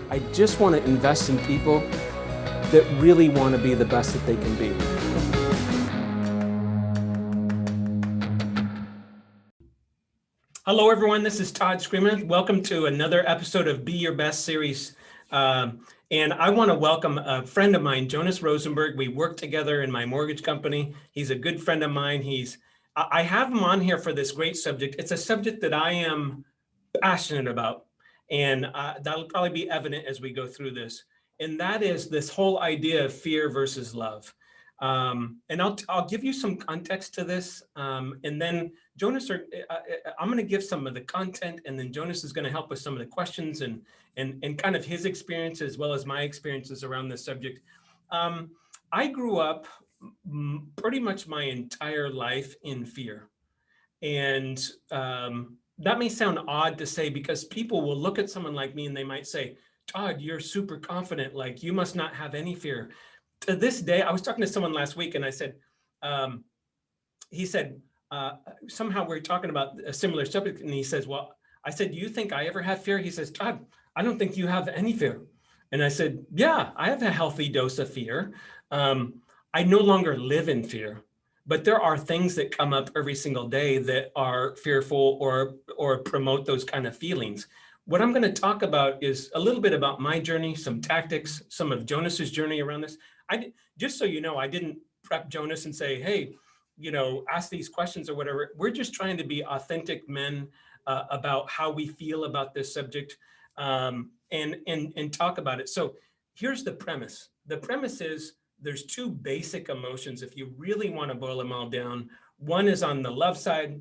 I just want to invest in people that really want to be the best that they can be. Hello, everyone. This is Todd Scrima. Welcome to another episode of Be Your Best series. And I want to welcome a friend of mine, Jonas Rosenberg. We work together in my mortgage company. He's a good friend of mine. I have him on here for this great subject. It's a subject that I am passionate about, and that'll probably be evident as we go through this. And that is this whole idea of fear versus love. And I'll give you some context to this, and then Jonas, I'm going to give some of the content, and then Jonas is going to help with some of the questions and kind of his experience as well as my experiences around this subject. I grew up pretty much my entire life in fear, and that may sound odd to say because people will look at someone like me and they might say, "Todd, you're super confident. Like you must not have any fear." To this day, I was talking to someone last week and I said, he said, somehow we're talking about a similar subject. And he says, well, I said, do you think I ever have fear? He says, Todd, I don't think you have any fear. And I said, yeah, I have a healthy dose of fear. I no longer live in fear, but there are things that come up every single day that are fearful or promote those kind of feelings. What I'm going to talk about is a little bit about my journey, some tactics, some of Jonas's journey around this. Just so you know, I didn't prep Jonas and say, hey, ask these questions or whatever. We're just trying to be authentic men about how we feel about this subject and talk about it. So here's the premise. The premise is there's two basic emotions. If you really want to boil them all down, one is on the love side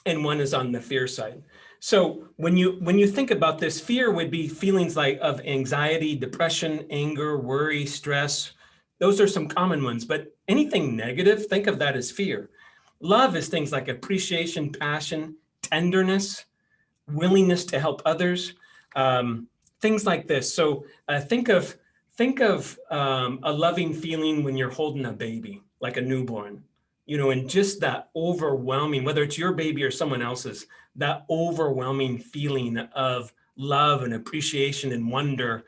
and one is on the fear side. So when you think about this, fear would be feelings like of anxiety, depression, anger, worry, stress. Those are some common ones, but anything negative, think of that as fear. Love is things like appreciation, passion, tenderness, willingness to help others, things like this. So think of a loving feeling when you're holding a baby, like a newborn, and just that overwhelming, whether it's your baby or someone else's, that overwhelming feeling of love and appreciation and wonder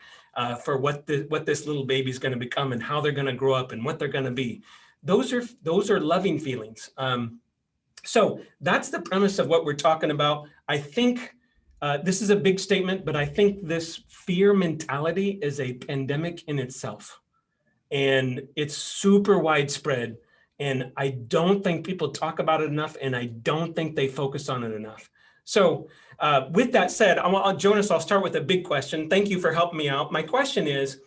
for what this little baby is going to become and how they're going to grow up and what they're going to be. Those are loving feelings. So that's the premise of what we're talking about. I think this is a big statement, but I think this fear mentality is a pandemic in itself, and it's super widespread. And I don't think people talk about it enough, and I don't think they focus on it enough. So with that said, Jonas, I'll start with a big question. Thank you for helping me out. My question is,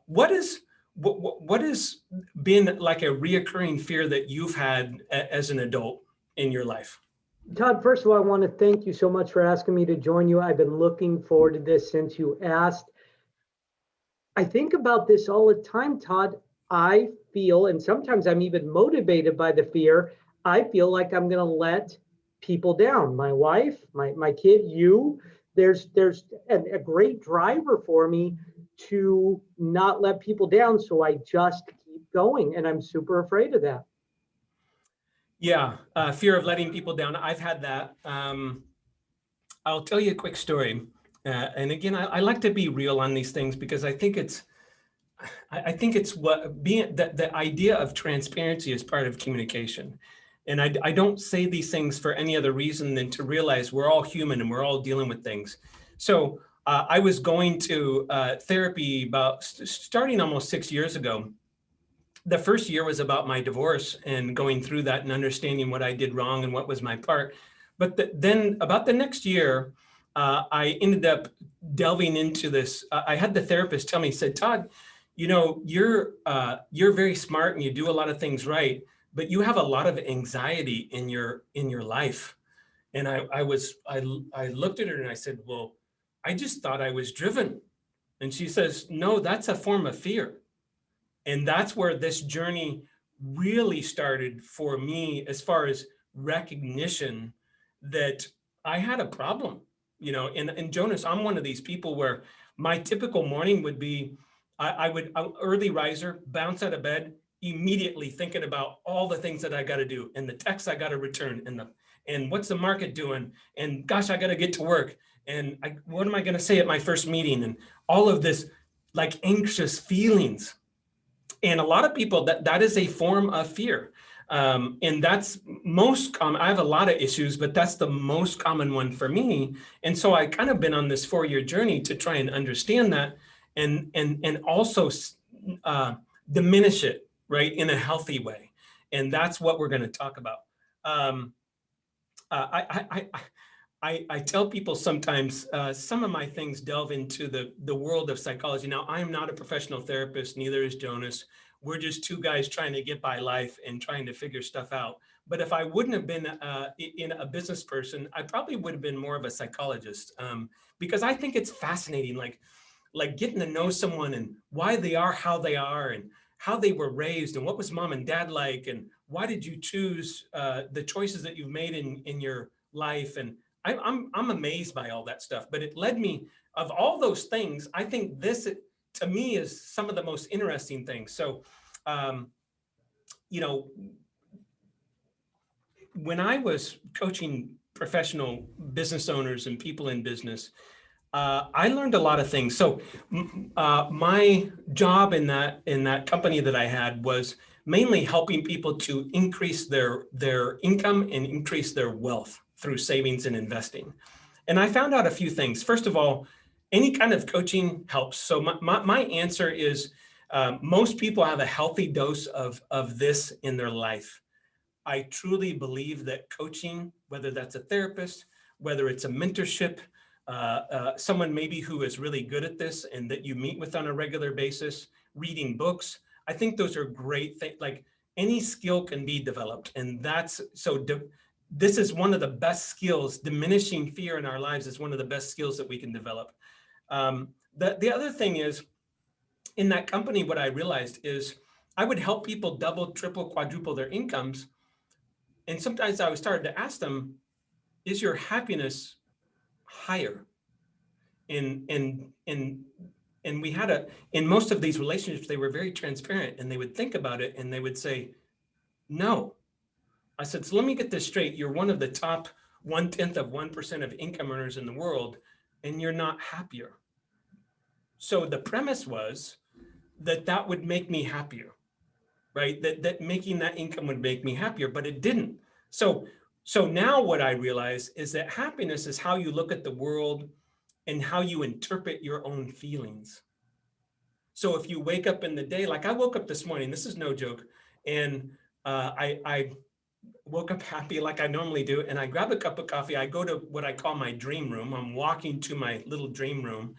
what has been like a reoccurring fear that you've had as an adult in your life? Todd, first of all, I want to thank you so much for asking me to join you. I've been looking forward to this since you asked. I think about this all the time, Todd. I feel, and sometimes I'm even motivated by the fear, I feel like I'm going to let people down. My wife, my kid, you. There's a great driver for me to not let people down. So I just keep going, and I'm super afraid of that. Yeah, fear of letting people down. I've had that. I'll tell you a quick story. And again, I like to be real on these things because I think it's what being the idea of transparency is part of communication. And I don't say these things for any other reason than to realize we're all human and we're all dealing with things. So I was going to therapy starting almost 6 years ago. The first year was about my divorce and going through that and understanding what I did wrong and what was my part. But then about the next year, I ended up delving into this. I had the therapist tell me, he said, Todd, you're very smart and you do a lot of things right, but you have a lot of anxiety in your life. And I looked at her and I said, well, I just thought I was driven. And she says, no, that's a form of fear. And that's where this journey really started for me, as far as recognition that I had a problem, and Jonas, I'm one of these people where my typical morning would be, I'm early riser, bounce out of bed, immediately thinking about all the things that I got to do and the texts I got to return and what's the market doing? And gosh, I got to get to work. And what am I going to say at my first meeting? And all of this like anxious feelings. And a lot of people, that is a form of fear. And that's most common. I have a lot of issues, but that's the most common one for me. And so I kind of been on this 4-year journey to try and understand that and also diminish it, right, in a healthy way. And that's what we're going to talk about. I tell people sometimes some of my things delve into the world of psychology. Now, I'm not a professional therapist, neither is Jonas. We're just two guys trying to get by life and trying to figure stuff out. But if I wouldn't have been in a business person, I probably would have been more of a psychologist because I think it's fascinating, like getting to know someone and why they are how they are and how they were raised and what was mom and dad like and why did you choose the choices that you've made in your life. And I'm amazed by all that stuff, but it led me, of all those things, I think this to me is some of the most interesting things. So, you know, when I was coaching professional business owners and people in business, I learned a lot of things. So my job in that company that I had was mainly helping people to increase their income and increase their wealth through savings and investing. And I found out a few things. First of all, any kind of coaching helps. So my answer is most people have a healthy dose of this in their life. I truly believe that coaching, whether that's a therapist, whether it's a mentorship, someone maybe who is really good at this and that you meet with on a regular basis, reading books, I think those are great things. Like any skill can be developed. And that's so this is one of the best skills. Diminishing fear in our lives is one of the best skills that we can develop. The other thing is, in that company, what I realized is I would help people double, triple, quadruple their incomes. And sometimes I was started to ask them, is your happiness higher? And we had in most of these relationships, they were very transparent and they would think about it and they would say, no. I said, so let me get this straight. You're one of the top 0.1% of income earners in the world, and you're not happier. So the premise was that would make me happier, right? That making that income would make me happier, but it didn't. So now what I realize is that happiness is how you look at the world and how you interpret your own feelings. So if you wake up in the day, like I woke up this morning, this is no joke, and I woke up happy like I normally do, and I grab a cup of coffee. I go to what I call my dream room. I'm walking to my little dream room,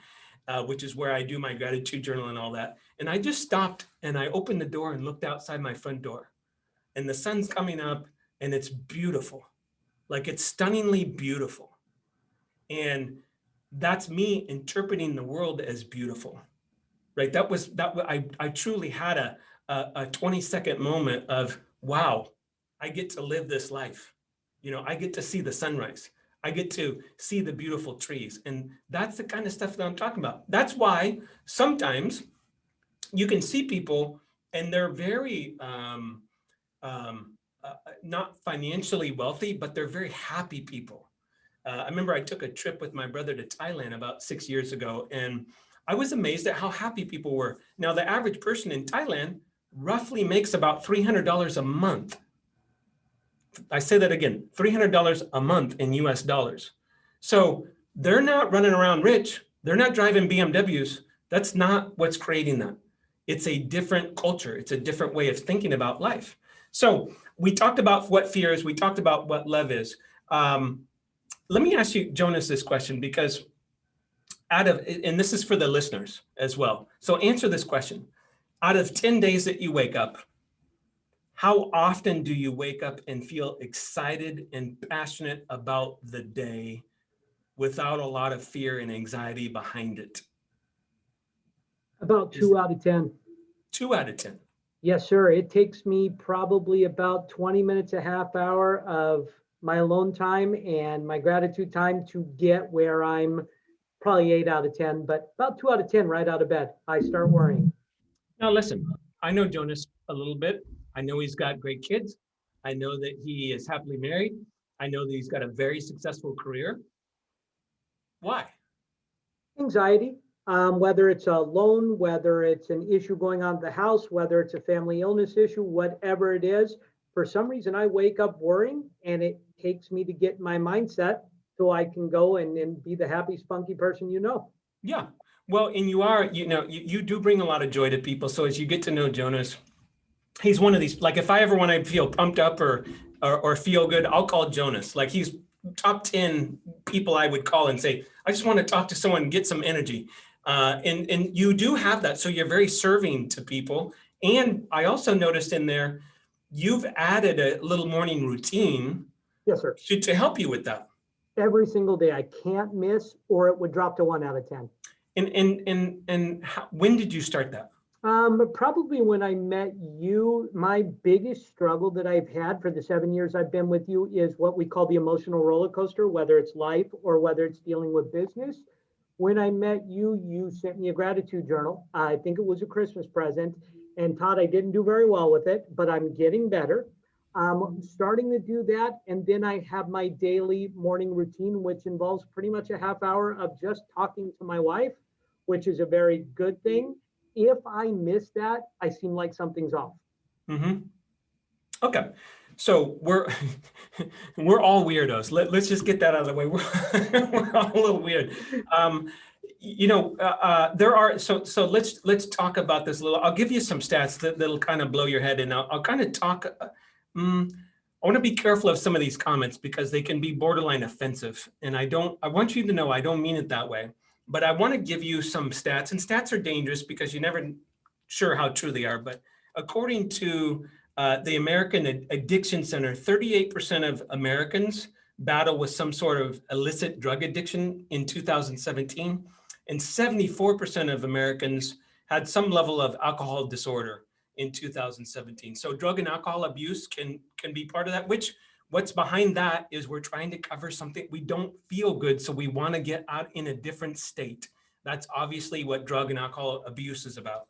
which is where I do my gratitude journal and all that. And I just stopped and I opened the door and looked outside my front door, and the sun's coming up and it's beautiful. Like it's stunningly beautiful. And that's me interpreting the world as beautiful, right? I truly had a 20-second moment of, wow, I get to live this life. You know, I get to see the sunrise. I get to see the beautiful trees. And that's the kind of stuff that I'm talking about. That's why sometimes you can see people and they're very, not financially wealthy, but they're very happy people. I remember I took a trip with my brother to Thailand about 6 years ago, and I was amazed at how happy people were. Now, the average person in Thailand roughly makes about $300 a month. I say that again, $300 a month in US dollars. So they're not running around rich. They're not driving BMWs. That's not what's creating that. It's a different culture. It's a different way of thinking about life. So we talked about what fear is. We talked about what love is. Let me ask you, Jonas, this question, because and this is for the listeners as well. So answer this question. Out of 10 days that you wake up, how often do you wake up and feel excited and passionate about the day without a lot of fear and anxiety behind it? About 2 out of 10. 2 out of 10. Yes, sir. It takes me probably about 20 minutes, a half hour of my alone time and my gratitude time to get where I'm probably 8 out of 10, but about 2 out of 10 right out of bed. I start worrying. Now, listen, I know Jonas a little bit. I know he's got great kids. I know that he is happily married. I know that he's got a very successful career. Why? Anxiety, whether it's a loan, whether it's an issue going on at the house, whether it's a family illness issue, whatever it is, for some reason I wake up worrying, and it takes me to get my mindset so I can go and be the happy, spunky person you know. Yeah. Well, and you are, you do bring a lot of joy to people. So as you get to know Jonas, he's one of these, like if I ever want to feel pumped up or feel good, I'll call Jonas. Like he's top 10 people I would call and say, I just want to talk to someone and get some energy. And you do have that. So you're very serving to people. And I also noticed in there, you've added a little morning routine Yes, sir. to help you with that. Every single day, I can't miss, or it would drop to 1 out of 10. And when did you start that? Probably when I met you. My biggest struggle that I've had for the 7 years I've been with you is what we call the emotional roller coaster, whether it's life or whether it's dealing with business. When I met you, you sent me a gratitude journal. I think it was a Christmas present. And Todd, I didn't do very well with it, but I'm getting better. I'm starting to do that. And then I have my daily morning routine, which involves pretty much a half hour of just talking to my wife, which is a very good thing. If I miss that, I seem like something's off. Mm-hmm. Okay. So we're all weirdos. Let's just get that out of the way. We're all a little weird. There are, so let's talk about this a little. I'll give you some stats that'll kind of blow your head, and I'll kind of talk. I want to be careful of some of these comments because they can be borderline offensive. And I want you to know, I don't mean it that way, but I want to give you some stats, and stats are dangerous because you're never sure how true they are. But according to the American Addiction Center, 38% of Americans battle with some sort of illicit drug addiction in 2017, and 74% of Americans had some level of alcohol disorder in 2017. So drug and alcohol abuse can be part of that, what's behind that is we're trying to cover something. We don't feel good, so we want to get out in a different state. That's obviously what drug and alcohol abuse is about.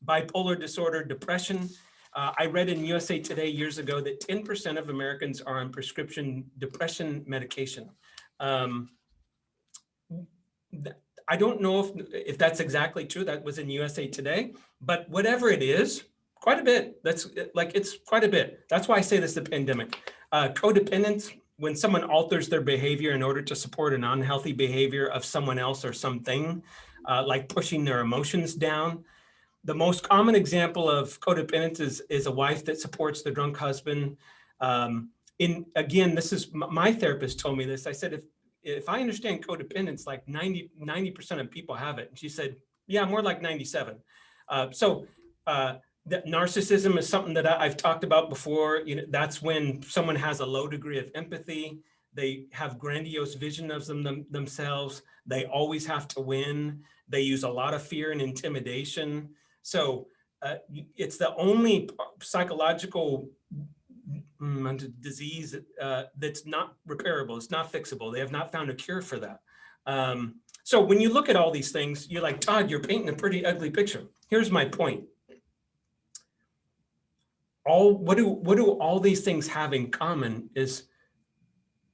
Bipolar disorder, depression. I read in USA Today years ago that 10% of Americans are on prescription depression medication. I don't know if that's exactly true. That was in USA Today, but whatever it is, quite a bit. It's quite a bit. That's why I say this is the pandemic. Codependents, when someone alters their behavior in order to support an unhealthy behavior of someone else or something, like pushing their emotions down. The most common example of codependence is a wife that supports the drunk husband. Again, this is my therapist told me this. I said, if I understand codependence, like 90% of people have it. And she said, yeah, more like 97. That narcissism is something that I've talked about before. That's when someone has a low degree of empathy. They have grandiose vision of themselves. They always have to win. They use a lot of fear and intimidation. So it's the only psychological disease that's not repairable. It's not fixable. They have not found a cure for that. So when you look at all these things, you're like, Todd, you're painting a pretty ugly picture. Here's my point. What do all these things have in common is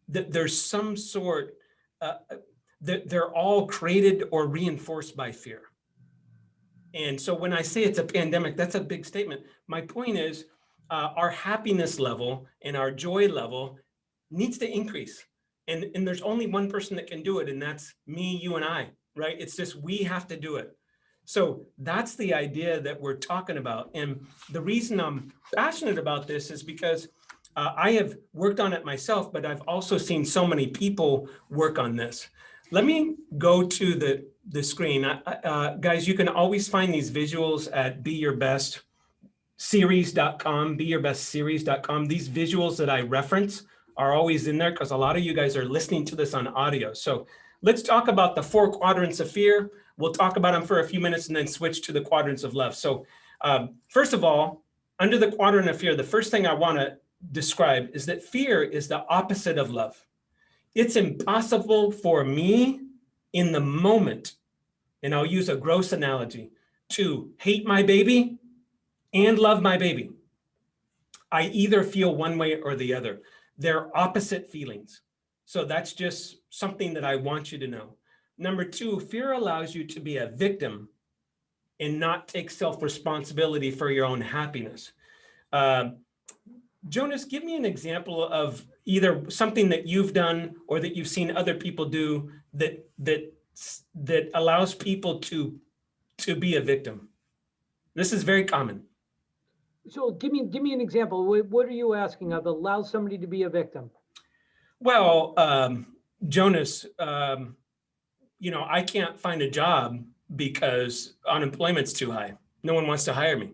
that there's some sort that they're all created or reinforced by fear. And so when I say it's a pandemic, that's a big statement. My point is our happiness level and our joy level needs to increase. And there's only one person that can do it, and that's me, you, and I, right? It's just we have to do it. So that's the idea that we're talking about. And the reason I'm passionate about this is because I have worked on it myself, but I've also seen so many people work on this. Let me go to the screen. Guys, you can always find these visuals at beyourbestseries.com, beyourbestseries.com. These visuals that I reference are always in there because a lot of you guys are listening to this on audio. So let's talk about the 4 quadrants of fear. We'll talk about them for a few minutes and then switch to the quadrants of love. So first of all, under the quadrant of fear, the first thing I want to describe is that fear is the opposite of love. It's impossible for me in the moment, and I'll use a gross analogy, to hate my baby and love my baby. I either feel one way or the other. They're opposite feelings. So that's just something that I want you to know. Number two, fear allows you to be a victim and not take self-responsibility for your own happiness. Jonas, give me an example of either something that you've done or that you've seen other people do that allows people to be a victim. This is very common. So give me an example. What are you asking of allows somebody to be a victim? Well, Jonas, I can't find a job because unemployment's too high. No one wants to hire me.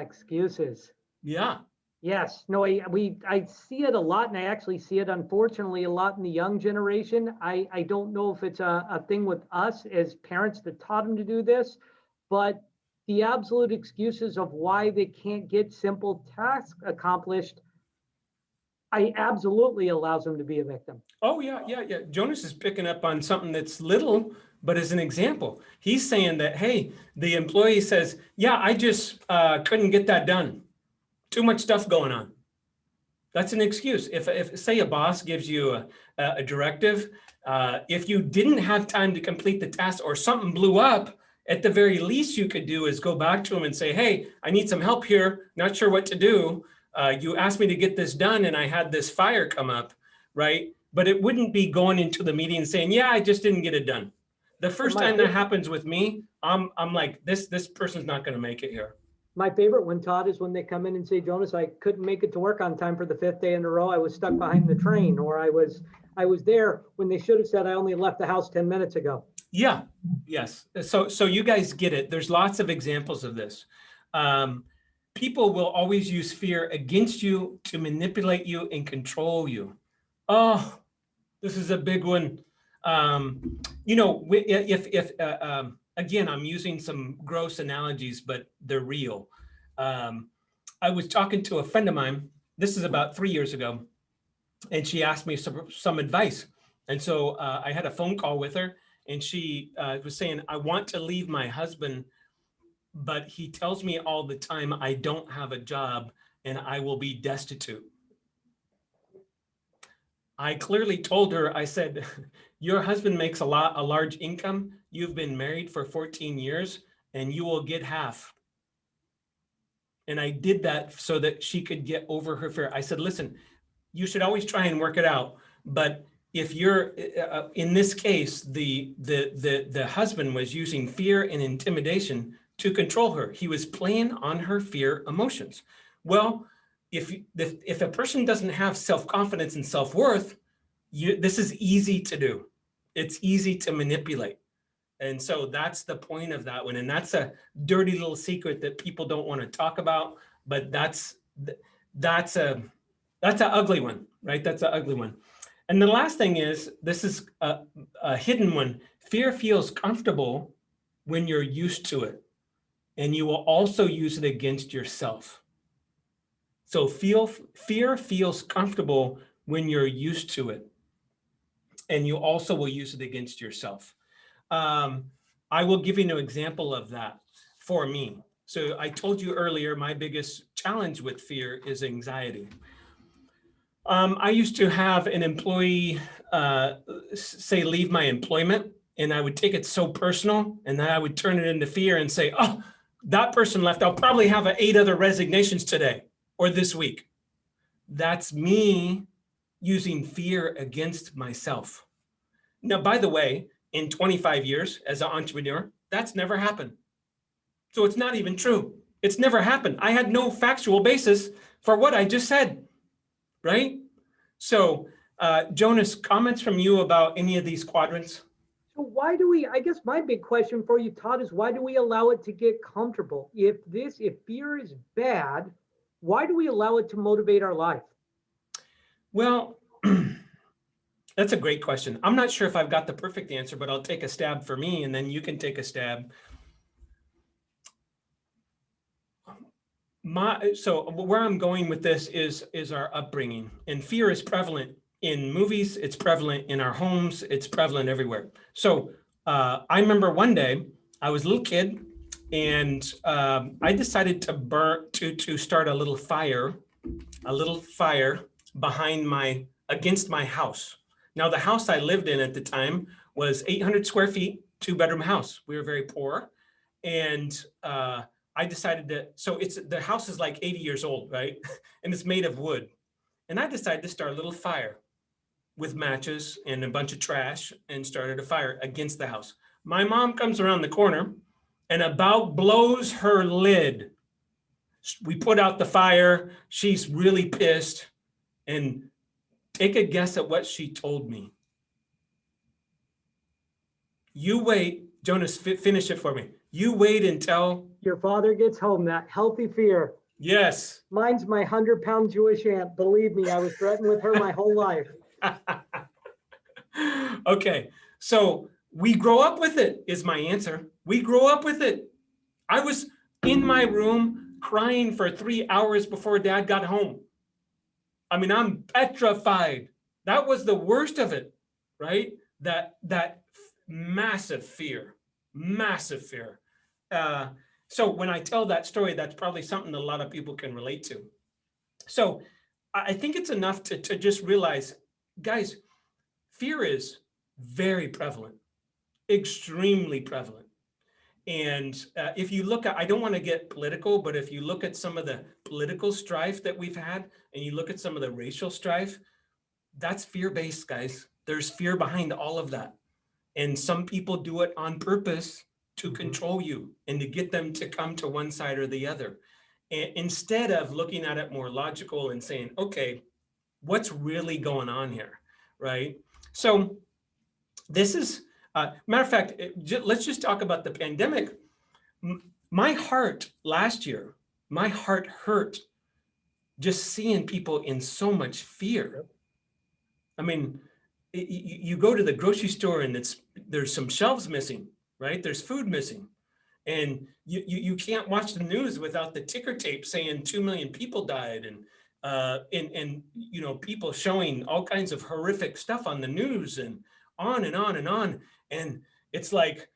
Excuses. Yeah. Yes. No, I see it a lot, and I actually see it, unfortunately, a lot in the young generation. I don't know if it's a thing with us as parents that taught them to do this, but the absolute excuses of why they can't get simple tasks accomplished, I absolutely allows them to be a victim. Oh, yeah. Jonas is picking up on something that's little, but as an example, he's saying that, hey, the employee says, yeah, I just couldn't get that done. Too much stuff going on. That's an excuse. If say a boss gives you a directive, if you didn't have time to complete the task or something blew up, at the very least you could do is go back to him and say, hey, I need some help here. Not sure what to do. You asked me to get this done and I had this fire come up, right? But it wouldn't be going into the meeting and saying, yeah, I just didn't get it done. The first time that happens with me, I'm like, this person's not going to make it here. My favorite one, Todd, is when they come in and say, Jonas, I couldn't make it to work on time for the 5th day in a row. I was stuck behind the train, or I was there when they should have said I only left the house 10 minutes ago. Yeah, yes. So you guys get it. There's lots of examples of this. People will always use fear against you to manipulate you and control you. Oh, this is a big one. Again, I'm using some gross analogies, but they're real. I was talking to a friend of mine, this is about 3 years ago, and she asked me some advice. And so I had a phone call with her, and she was saying, I want to leave my husband, but he tells me all the time I don't have a job and I will be destitute. I clearly told her, I said, your husband makes a large income. You've been married for 14 years and you will get half. And I did that so that she could get over her fear. I said, listen, you should always try and work it out. But if you're, in this case, the husband was using fear and intimidation to control her. He was playing on her fear emotions. Well, if a person doesn't have self-confidence and self-worth, this is easy to do. It's easy to manipulate. And so that's the point of that one. And that's a dirty little secret that people don't want to talk about, but that's an ugly one, right? That's an ugly one. And the last thing is, this is a hidden one. Fear feels comfortable when you're used to it. And you will also use it against yourself. So fear feels comfortable when you're used to it. And you also will use it against yourself. I will give you an example of that for me. So I told you earlier, my biggest challenge with fear is anxiety. I used to have an employee say, leave my employment, and I would take it so personal, and then I would turn it into fear and say, oh, that person left. I'll probably have 8 other resignations today or this week. That's me using fear against myself. Now, by the way, in 25 years as an entrepreneur, that's never happened. So it's not even true. It's never happened. I had no factual basis for what I just said, right? So Jonas, comments from you about any of these quadrants? So why do we, I guess my big question for you, Todd, is why do we allow it to get comfortable? If fear is bad, why do we allow it to motivate our life? Well, that's a great question. I'm not sure if I've got the perfect answer, but I'll take a stab for me and then you can take a stab. So where I'm going with this is our upbringing, and fear is prevalent in movies. It's prevalent in our homes. It's prevalent everywhere. So I remember one day I was a little kid and I decided to start a little fire behind against my house. Now, the house I lived in at the time was 800 square feet, 2-bedroom house. We were very poor. And I decided to, so the house is like 80 years old, right? And it's made of wood. And I decided to start a little fire with matches and a bunch of trash and started a fire against the house. My mom comes around the corner and about blows her lid. We put out the fire. She's really pissed. And take a guess at what she told me. You wait, Jonas, finish it for me. You wait until your father gets home. That healthy fear. Yes. Mine's my 100-pound Jewish aunt. Believe me, I was threatened with her my whole life. Okay, so we grow up with it is my answer. We grow up with it. I was in my room crying for 3 hours before Dad got home. I mean, I'm petrified. That was the worst of it, right? That massive fear, massive fear. So when I tell that story, that's probably something that a lot of people can relate to. So I think it's enough to just realize, guys, fear is very prevalent, extremely prevalent. And if you look at, I don't want to get political, but if you look at some of the political strife that we've had, and you look at some of the racial strife, that's fear-based, guys. There's fear behind all of that. And some people do it on purpose to control you and to get them to come to one side or the other. And instead of looking at it more logical and saying, okay, what's really going on here, right? So this is, matter of fact, let's just talk about the pandemic. My heart last year, my heart hurt just seeing people in so much fear. I mean, you go to the grocery store and there's some shelves missing, right? There's food missing. And you can't watch the news without the ticker tape saying 2 million people died, and you know, people showing all kinds of horrific stuff on the news, and on and on and on. And it's like,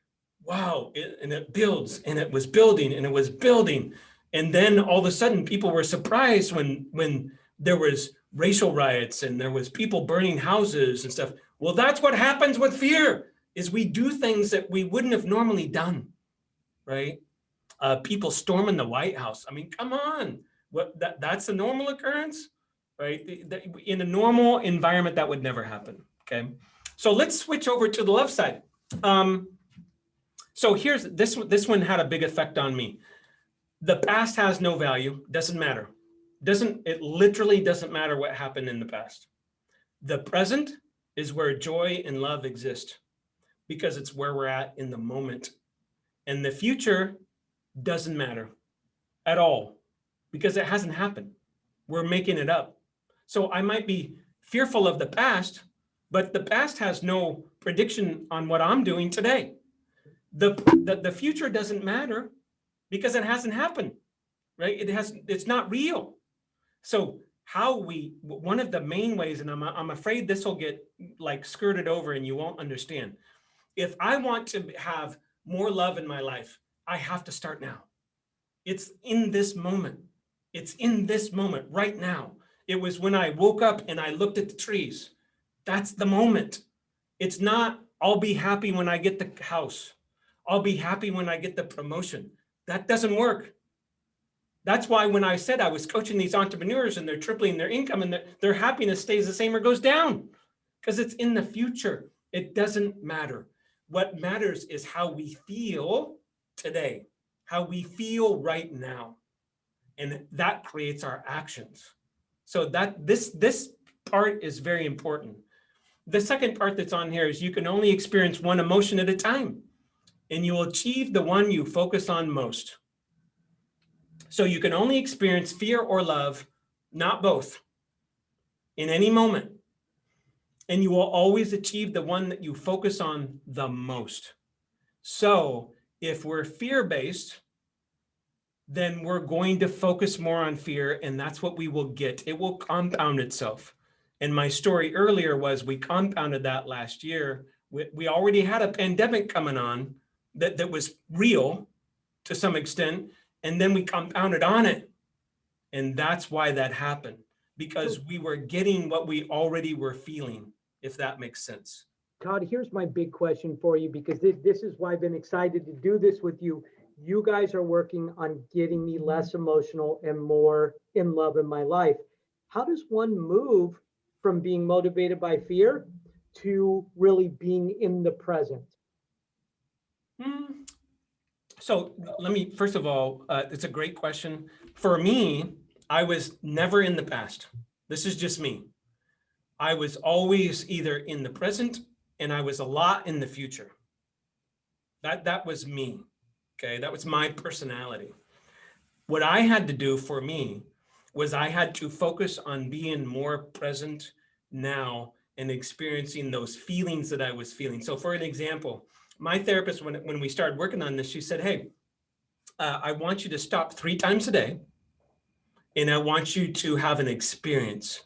wow, and it builds, and it was building, and it was building. And then all of a sudden people were surprised when there was racial riots and there was people burning houses and stuff. Well, that's what happens with fear, is we do things that we wouldn't have normally done, right? People storming the White House. I mean, come on, that's a normal occurrence, right? In a normal environment, that would never happen, okay? So let's switch over to the left side. So here's, this one had a big effect on me. The past has no value, doesn't matter. It literally doesn't matter what happened in the past. The present is where joy and love exist, because it's where we're at in the moment. And the future doesn't matter at all, because it hasn't happened. We're making it up. So I might be fearful of the past, but the past has no prediction on what I'm doing today. The future doesn't matter because it hasn't happened, right? It's not real. So one of the main ways, and I'm afraid this will get like skirted over and you won't understand. If I want to have more love in my life, I have to start now. It's in this moment. It's in this moment right now. It was when I woke up and I looked at the trees. That's the moment. It's not, I'll be happy when I get the house. I'll be happy when I get the promotion. That doesn't work. That's why when I said I was coaching these entrepreneurs and they're tripling their income and their happiness stays the same or goes down, because it's in the future. It doesn't matter. What matters is how we feel today, how we feel right now. And that creates our actions. So this part is very important. The second part that's on here is you can only experience one emotion at a time, and you will achieve the one you focus on most. So you can only experience fear or love, not both, in any moment. And you will always achieve the one that you focus on the most. So if we're fear-based, then we're going to focus more on fear, and that's what we will get. It will compound itself. And my story earlier was we compounded that last year. We already had a pandemic coming on that was real to some extent, and then we compounded on it. And that's why that happened, because we were getting what we already were feeling if that makes sense. Todd, here's my big question for you, because this is why I've been excited to do this with you. You guys are working on getting me less emotional and more in love in my life. How does one move from being motivated by fear to really being in the present? So let me, first of all, it's a great question. For me, I was never in the past. This is just me. I was always either in the present and I was a lot in the future. That was me. Okay, that was my personality. What I had to do for me was I had to focus on being more present now and experiencing those feelings that I was feeling. So for an example, my therapist, when we started working on this, she said, hey, I want you to stop 3 times a day and I want you to have an experience.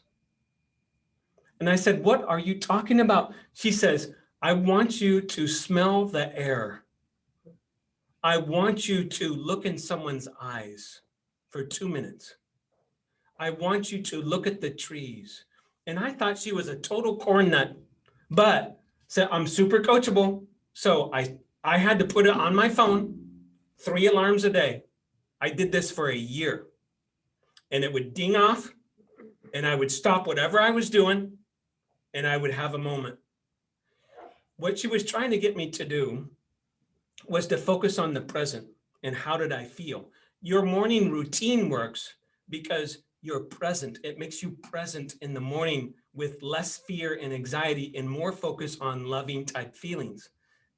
And I said, what are you talking about? She says, I want you to smell the air. I want you to look in someone's eyes for 2 minutes. I want you to look at the trees. And I thought she was a total corn nut, but said, I'm super coachable. So I had to put it on my phone, 3 alarms a day. I did this for a year and it would ding off and I would stop whatever I was doing and I would have a moment. What she was trying to get me to do was to focus on the present and how did I feel? Your morning routine works because you're present. It makes you present in the morning with less fear and anxiety and more focus on loving type feelings.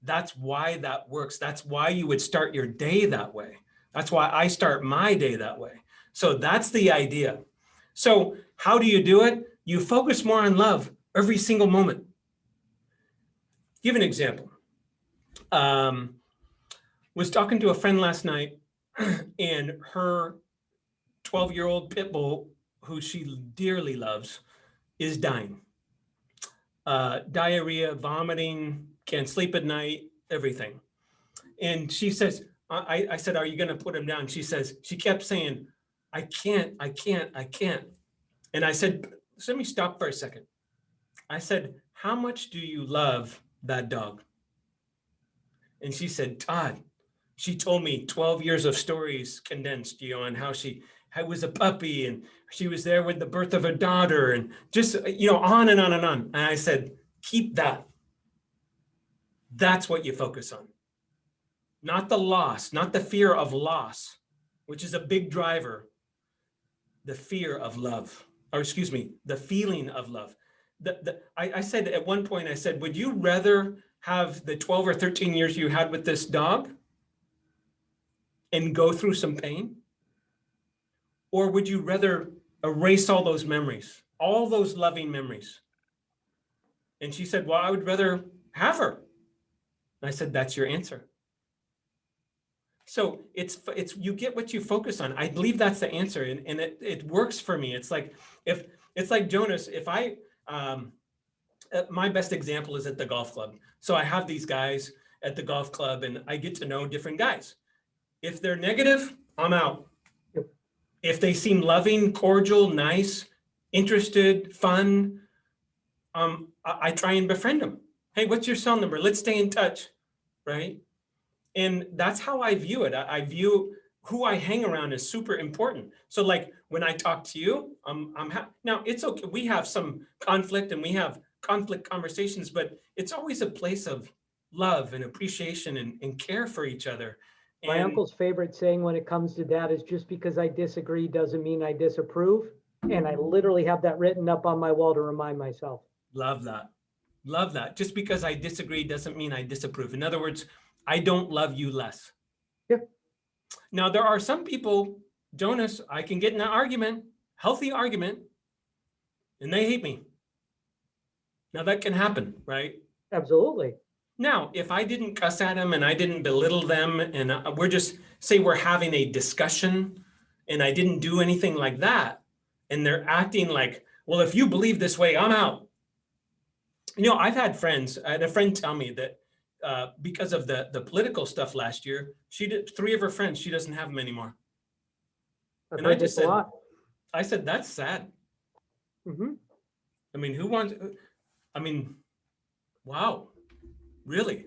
That's why that works. That's why you would start your day that way. That's why I start my day that way. So that's the idea. So how do you do it? You focus more on love every single moment. Give an example. Was talking to a friend last night and her 12-year-old pit bull, who she dearly loves, is dying. Diarrhea, vomiting, can't sleep at night, everything. And she says, I said, are you going to put him down? She says, she kept saying, I can't. And I said, let me stop for a second. I said, how much do you love that dog? And she said, Todd, she told me 12 years of stories condensed, on how she was a puppy and she was there with the birth of her daughter and just, on and on and on. And I said, keep that. That's what you focus on. Not the loss, not the fear of loss, which is a big driver. The fear of love, or excuse me, the feeling of love. I said at one point, I said, would you rather have the 12 or 13 years you had with this dog and go through some pain? Or would you rather erase all those memories, all those loving memories? And she said, well, I would rather have her. And I said, that's your answer. So it's you get what you focus on. I believe that's the answer. And it works for me. It's like, if it's like Jonas, if I, my best example is at the golf club. So I have these guys at the golf club and I get to know different guys. If they're negative, I'm out. Yep. If they seem loving, cordial, nice, interested, fun, I try and befriend them. Hey, what's your cell number? Let's stay in touch, right? And that's how I view it. I view who I hang around as super important. So like when I talk to you, now it's okay. We have some conflict and we have conflict conversations, but it's always a place of love and appreciation and care for each other. My uncle's favorite saying when it comes to that is, just because I disagree doesn't mean I disapprove. And I literally have that written up on my wall to remind myself. Love that. Love that. Just because I disagree doesn't mean I disapprove. In other words, I don't love you less. Yeah. Now, there are some people, Jonas, I can get in an argument, healthy argument, and they hate me. Now, that can happen, right? Absolutely. Now, if I didn't cuss at them and I didn't belittle them and we're just, say we're having a discussion and I didn't do anything like that, and they're acting like, well, if you believe this way, I'm out. I've had friends, I had a friend tell me that because of the political stuff last year, 3 of her friends, she doesn't have them anymore. And I just said, I said, that's sad. Mm-hmm. I mean, who wants, I mean, wow, really?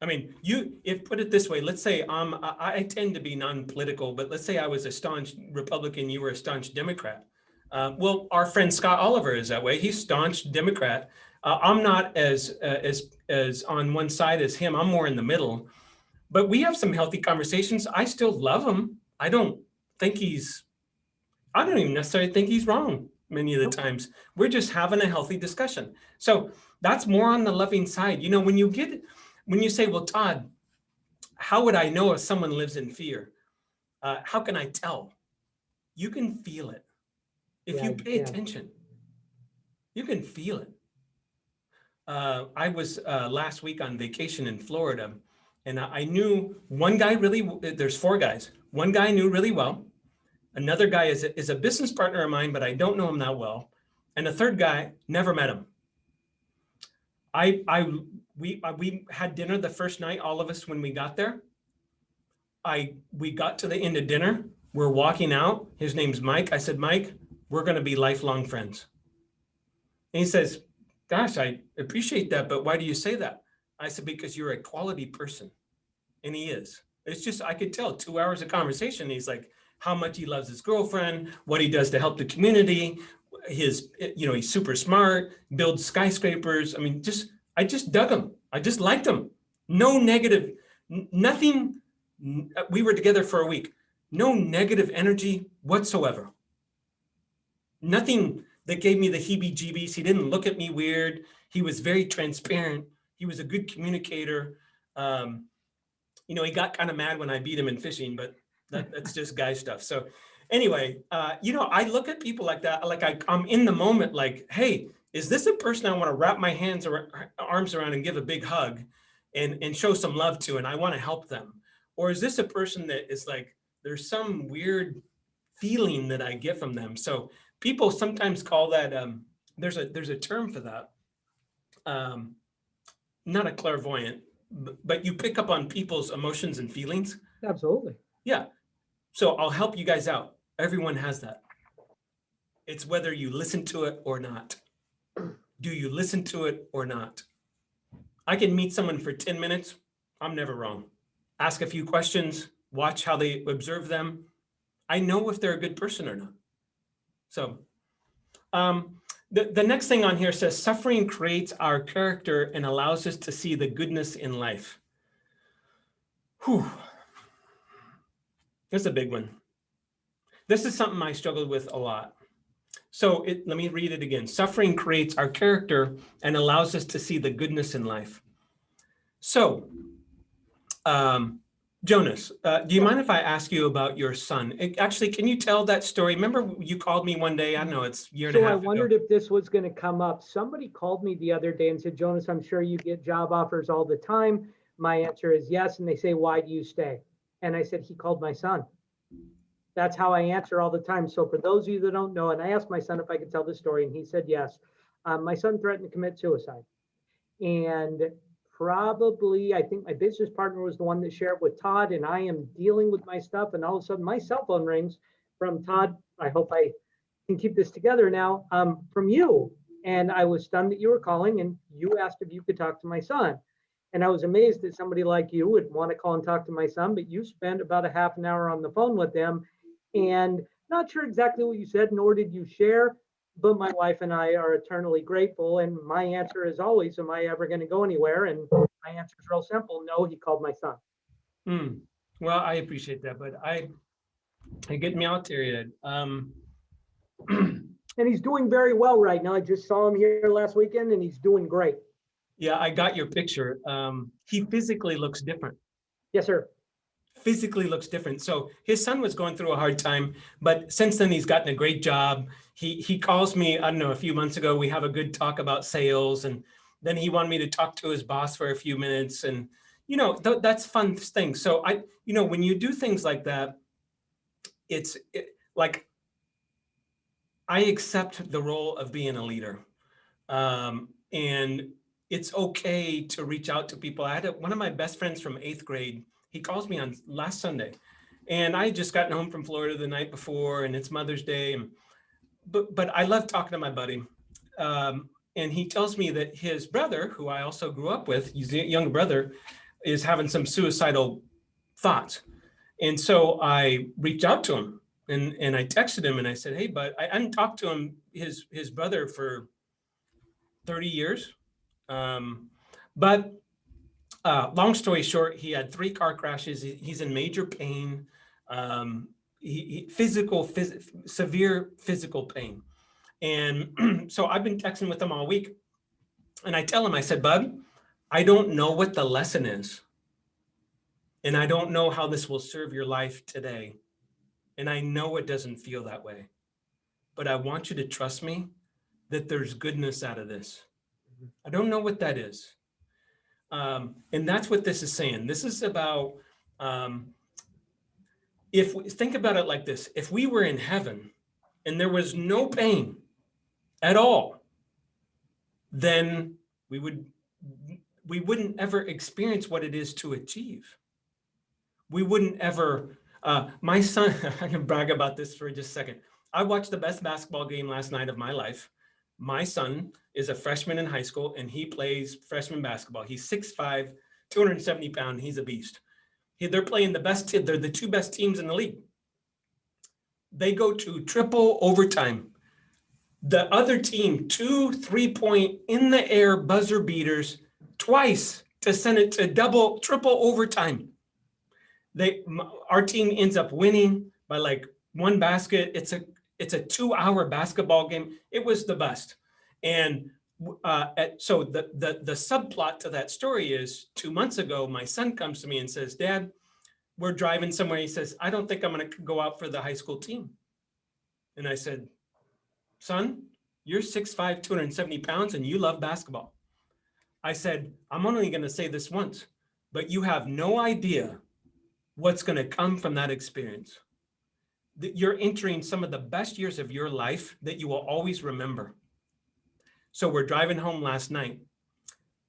I mean, if put it this way, let's say I tend to be non-political, but let's say I was a staunch Republican, you were a staunch Democrat. Well, our friend Scott Oliver is that way. He's staunch Democrat. I'm not as on one side as him. I'm more in the middle. But we have some healthy conversations. I still love him. Think I don't even necessarily think he's wrong many of the times. We're just having a healthy discussion. So that's more on the loving side. You know, when you say, well, Todd, how would I know if someone lives in fear? How can I tell? You can feel it. If you pay attention, you can feel it. I was last week on vacation in Florida, and I knew one guy there's 4 guys. One guy I knew really well. Another guy is a business partner of mine, but I don't know him that well. And a third guy, never met him. We had dinner the first night, all of us, when we got there. We got to the end of dinner. We're walking out. His name's Mike. I said, Mike, we're going to be lifelong friends. And he says, gosh, I appreciate that, but why do you say that? I said, because you're a quality person. And he is. It's just, I could tell 2 hours of conversation. He's like, how much he loves his girlfriend, what he does to help the community. He's super smart, builds skyscrapers. I mean, I just dug him. I just liked him. No negative, nothing. We were together for a week. No negative energy whatsoever. Nothing that gave me the heebie-jeebies. He didn't look at me weird. He was very transparent. He was a good communicator. He got kind of mad when I beat him in fishing, but that's just guy stuff. So anyway, I look at people like that, like I'm in the moment, like, hey, is this a person I want to wrap my arms around and give a big hug and show some love to, and I want to help them? Or is this a person that is like, there's some weird feeling that I get from them? So people sometimes call that, there's a term for that. Not a clairvoyant, but you pick up on people's emotions and feelings. Absolutely. Yeah. So I'll help you guys out. Everyone has that. It's whether you listen to it or not. Do you listen to it or not? I can meet someone for 10 minutes. I'm never wrong. Ask a few questions, watch how they observe them. I know if they're a good person or not. So the next thing on here says, suffering creates our character and allows us to see the goodness in life. Whew. That's a big one. This is something I struggled with a lot. So let me read it again. Suffering creates our character and allows us to see the goodness in life. So, Jonas, do you mind if I ask you about your son? Actually, can you tell that story? Remember you called me one day, I don't know, it's a year and a half ago. So I wondered if this was going to come up. Somebody called me the other day and said, Jonas, I'm sure you get job offers all the time. My answer is yes. And they say, why do you stay? And I said, he called my son. That's how I answer all the time. So for those of you that don't know, and I asked my son if I could tell this story, and he said yes. My son threatened to commit suicide. And probably, I think my business partner was the one that shared with Todd, and I am dealing with my stuff. And all of a sudden my cell phone rings from Todd. I hope I can keep this together now, from you. And I was stunned that you were calling, and you asked if you could talk to my son. And I was amazed that somebody like you would want to call and talk to my son, but you spent about a half an hour on the phone with them. And not sure exactly what you said, nor did you share, but my wife and I are eternally grateful. And my answer is always, am I ever going to go anywhere? And my answer is real simple. No, he called my son. Well, I appreciate that, but I get me out there yet. And he's doing very well right now. I just saw him here last weekend and he's doing great. Yeah, I got your picture. He physically looks different. Yes, sir. Physically looks different. So his son was going through a hard time, but since then he's gotten a great job. He calls me, I don't know, a few months ago, we have a good talk about sales, and then he wanted me to talk to his boss for a few minutes, and that's fun thing. So when you do things like that, like I accept the role of being a leader, and it's okay to reach out to people. I had one of my best friends from 8th grade. He calls me on last Sunday, and I had just gotten home from Florida the night before, and it's Mother's Day. But I love talking to my buddy. And he tells me that his brother, who I also grew up with, he's a younger brother, is having some suicidal thoughts. And so I reached out to him and I texted him and I said, hey, bud, I hadn't talked to him, his brother, for 30 years. But long story short, he had 3 car crashes. He's in major pain, severe physical pain. And so I've been texting with him all week. And I tell him, I said, bud, I don't know what the lesson is. And I don't know how this will serve your life today. And I know it doesn't feel that way. But I want you to trust me that there's goodness out of this. I don't know what that is. And that's what this is saying. This is about, if we think about it like this, if we were in heaven and there was no pain at all, then we wouldn't ever experience what it is to achieve. We wouldn't ever, my son, I can brag about this for just a second. I watched the best basketball game last night of my life. My son is a freshman in high school and he plays freshman basketball. He's 6'5", 270 pounds. He's a beast. They're playing they're the 2 best teams in the league. They go to triple overtime. The other team, 2 3-point in the air buzzer beaters twice to send it to triple overtime. Our team ends up winning by like 1 basket. It's a 2-hour basketball game. It was the best. And so the subplot to that story is 2 months ago, my son comes to me and says, Dad, we're driving somewhere. He says, I don't think I'm going to go out for the high school team. And I said, son, you're 6'5", 270 pounds and you love basketball. I said, I'm only going to say this once, but you have no idea what's going to come from that experience. You're entering some of the best years of your life that you will always remember. So we're driving home last night.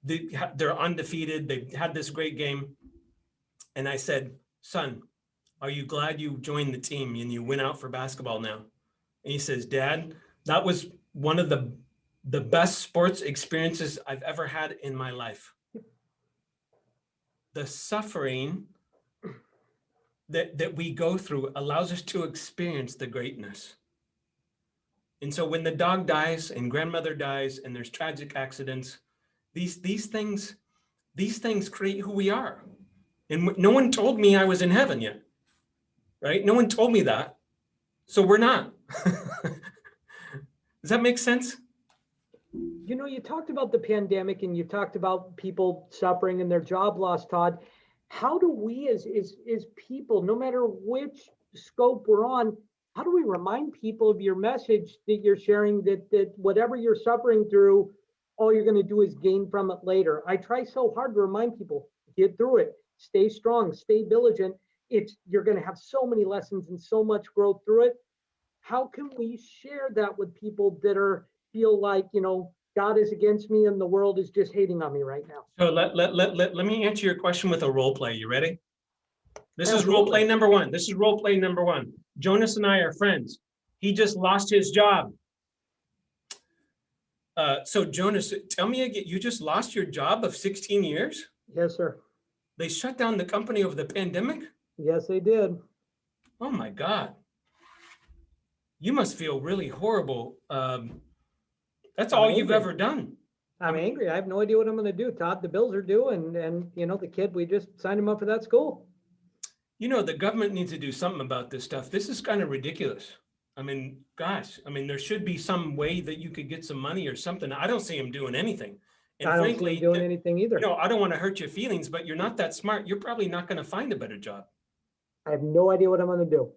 They're undefeated. They had this great game. And I said, son, are you glad you joined the team and you went out for basketball now? And he says, Dad, that was one of the best sports experiences I've ever had in my life. The suffering that we go through allows us to experience the greatness. And so when the dog dies and grandmother dies and there's tragic accidents, these things create who we are. And no one told me I was in heaven yet, right? No one told me that. So we're not. Does that make sense? You know, you talked about the pandemic and you talked about people suffering and their job loss, Todd. How do we as people, no matter which scope we're on, how do we remind people of your message that you're sharing, that whatever you're suffering through, all you're going to do is gain from it later? I try so hard to remind people, get through it, stay strong, stay diligent. You're going to have so many lessons and so much growth through it. How can we share that with people that feel like, God is against me and the world is just hating on me right now? So let me answer your question with a role play. You ready? This is Absolutely. role play number one. This is role play number one. Jonas and I are friends. He just lost his job. So Jonas, tell me again, you just lost your job of 16 years? Yes, sir. They shut down the company over the pandemic? Yes, they did. Oh my God. You must feel really horrible. That's all you've ever done. I'm angry. I have no idea what I'm going to do, Todd. The bills are due, and the kid, we just signed him up for that school. The government needs to do something about this stuff. This is kind of ridiculous. I mean, gosh, there should be some way that you could get some money or something. I don't see him doing anything. And I don't frankly, see him doing anything either. I don't want to hurt your feelings, but you're not that smart. You're probably not going to find a better job. I have no idea what I'm going to do.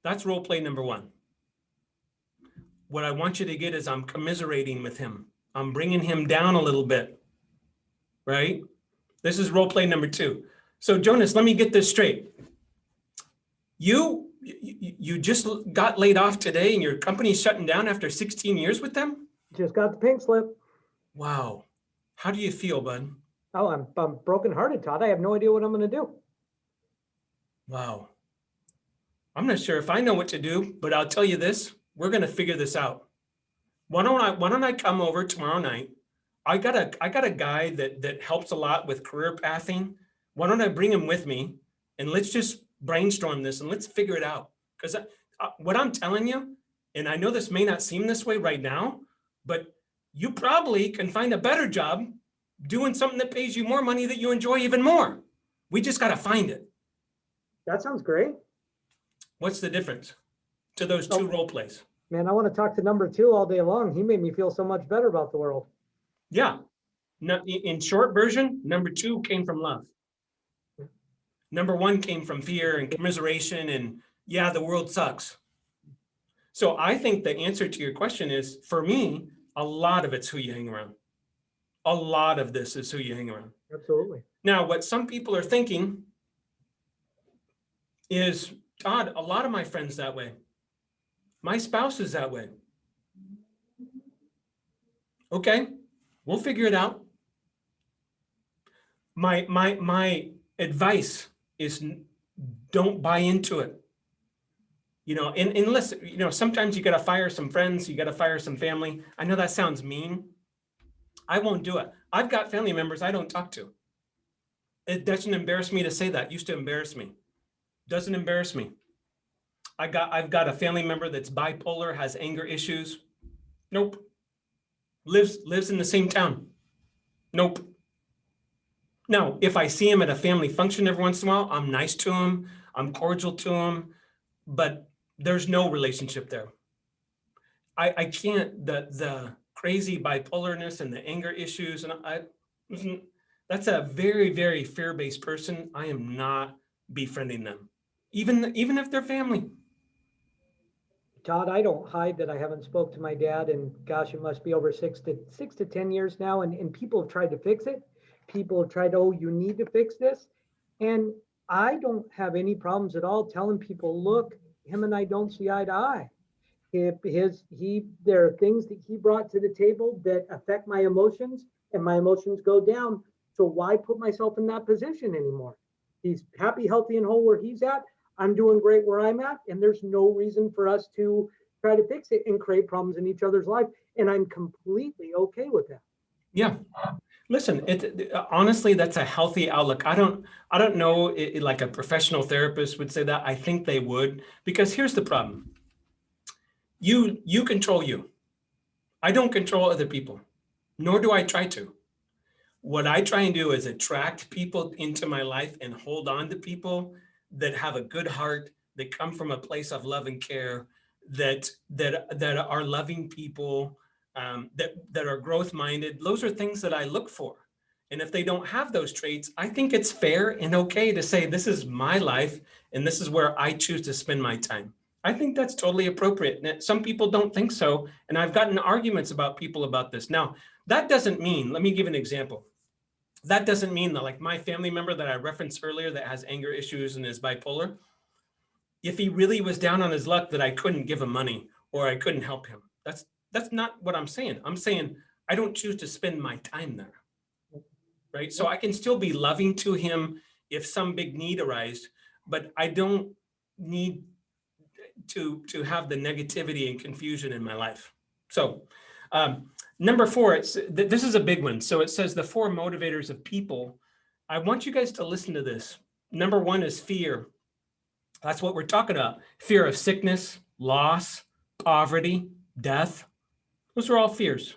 That's role play number one. What I want you to get is I'm commiserating with him. I'm bringing him down a little bit, right? This is role play number two. So Jonas, let me get this straight. You just got laid off today and your company's shutting down after 16 years with them? Just got the pink slip. Wow. How do you feel, bud? Oh, I'm brokenhearted, Todd. I have no idea what I'm going to do. Wow. I'm not sure if I know what to do, but I'll tell you this. We're going to figure this out. Why don't I come over tomorrow night? I got a guy that helps a lot with career pathing. Why don't I bring him with me and let's just brainstorm this and let's figure it out? Because what I'm telling you, and I know this may not seem this way right now, but you probably can find a better job doing something that pays you more money that you enjoy even more. We just got to find it. That sounds great. What's the difference to those two role plays? Man, I want to talk to number 2 all day long. He made me feel so much better about the world. Yeah. No, in short version, number 2 came from love. Number 1 came from fear and commiseration and yeah, the world sucks. So I think the answer to your question is, for me, a lot of it's who you hang around. A lot of this is who you hang around. Absolutely. Now, what some people are thinking is, Todd, a lot of my friends that way. My spouse is that way. Okay, we'll figure it out. My advice is don't buy into it. You know, and listen, you know, sometimes you got to fire some friends, you got to fire some family. I know that sounds mean. I won't do it. I've got family members I don't talk to. It doesn't embarrass me to say that. It used to embarrass me. Doesn't embarrass me. I've got a family member that's bipolar, has anger issues. Nope. Lives in the same town. Nope. Now, if I see him at a family function every once in a while, I'm nice to him, I'm cordial to him, but there's no relationship there. I can't, the crazy bipolarness and the anger issues, and that's a very, very fear-based person. I am not befriending them, even if they're family. Todd, I don't hide that I haven't spoke to my dad, and gosh, it must be over 6 to 10 years now. And people have tried to fix it. People have tried, oh, you need to fix this. And I don't have any problems at all telling people, look, him and I don't see eye to eye. There are things that he brought to the table that affect my emotions, and my emotions go down. So why put myself in that position anymore? He's happy, healthy, and whole where he's at. I'm doing great where I'm at, and there's no reason for us to try to fix it and create problems in each other's life. And I'm completely okay with that. Yeah. Listen, honestly, that's a healthy outlook. I don't know, like a professional therapist would say that. I think they would, because here's the problem. You control you. I don't control other people, nor do I try to. What I try and do is attract people into my life and hold on to people that have a good heart, that come from a place of love and care, that are loving people, that are growth minded. Those are things that I look for. And if they don't have those traits, I think it's fair and okay to say, this is my life and this is where I choose to spend my time. I think that's totally appropriate. And some people don't think so. And I've gotten arguments about people about this. Now, that doesn't mean, let me give an example. That doesn't mean that, like, my family member that I referenced earlier that has anger issues and is bipolar, if he really was down on his luck, that I couldn't give him money or I couldn't help him. That's not what I'm saying. I'm saying I don't choose to spend my time there, right? So I can still be loving to him if some big need arises, but I don't need to have the negativity and confusion in my life. So number 4, this is a big one. So it says the 4 motivators of people. I want you guys to listen to this. Number 1 is fear. That's what we're talking about. Fear of sickness, loss, poverty, death. Those are all fears.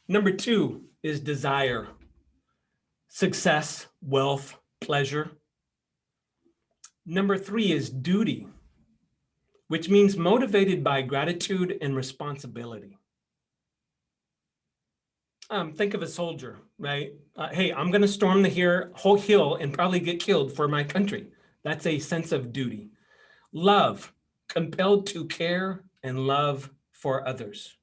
Number 2 is desire, success, wealth, pleasure. Number 3 is duty, which means motivated by gratitude and responsibility. Think of a soldier, right? Hey, I'm going to storm the whole hill and probably get killed for my country. That's a sense of duty. Love, compelled to care and love for others.